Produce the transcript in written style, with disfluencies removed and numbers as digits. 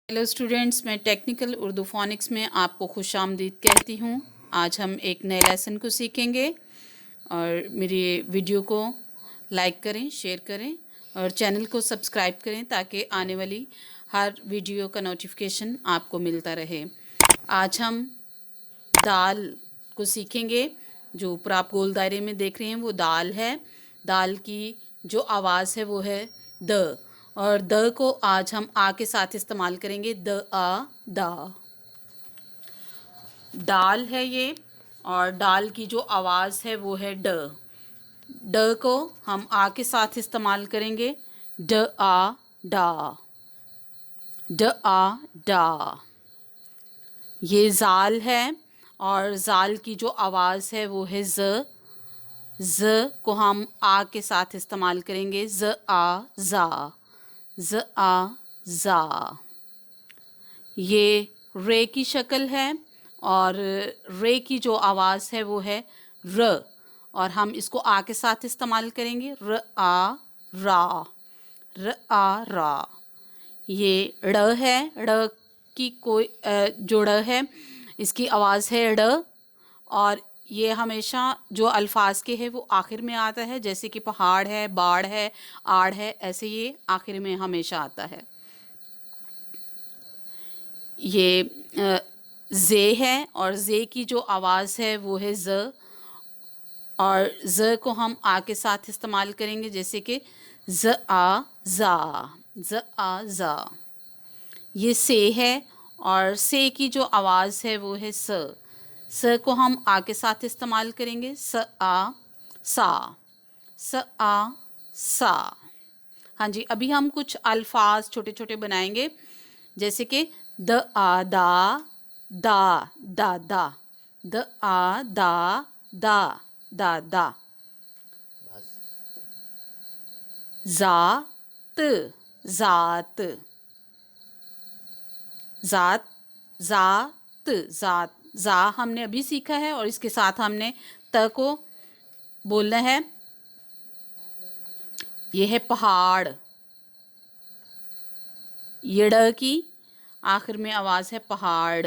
Hello students, मैं technical Urdu फ़ोनिक्स में आपको खुश आमदीद कहती हूँ। आज हम एक नए लेसन को सीखेंगे और मेरी वीडियो को लाइक करें, शेयर करें और चैनल को सब्सक्राइब करें ताकि आने वाली हर वीडियो का नोटिफिकेशन आपको मिलता रहे। आज हम दाल को सीखेंगे। जो ऊपर आप गोल दायरे में देख रहे हैं वो दाल है। दाल की जो आवाज़ है वो है द, और द को आज हम आ के साथ इस्तेमाल करेंगे। द आ दा, दाल है ये। और दाल की जो आवाज़ है वो है ड। ड को हम आ के साथ इस्तेमाल करेंगे। ड आ डा, ड आ डा। ये ज़ाल है और ज़ाल की जो आवाज़ है वो है ज़। ज़ को हम आ के साथ इस्तेमाल करेंगे। ज़ आ ज़ा, ज़ आ ज़ा। ये रे की शक्ल है और रे की जो आवाज़ है वो है र, और हम इसको आ के साथ इस्तेमाल करेंगे। र आ रा, र आ रा। ये ड़ है। ड़ की कोई जो ड़ है इसकी आवाज़ है ड़, और ये हमेशा जो अल्फाज के है वो आखिर में आता है, जैसे कि पहाड़ है, बाढ़ है, आड़ है, ऐसे ये आखिर में हमेशा आता है। ये ज़े है और ज़े की जो आवाज़ है वो है ज़, और ज़ को हम आ के साथ इस्तेमाल करेंगे, जैसे कि ज़ आ ज़ा, ज़ आ ज़ा। ये से है और से की जो आवाज़ है वो है स। स को हम आ के साथ इस्तेमाल करेंगे। स आ सा, स आ सा। हाँ जी, अभी हम कुछ अल्फाज छोटे छोटे बनाएंगे, जैसे कि द आ दा दा दा दा, द आ दा दा दा दा। ज़ात, ज़ात, ज़ात, ज़ात, ज़ात। ज़ा हमने अभी सीखा है और इसके साथ हमने त को बोलना है। ये है पहाड़। ये ड़ की आखिर में आवाज़ है पहाड़।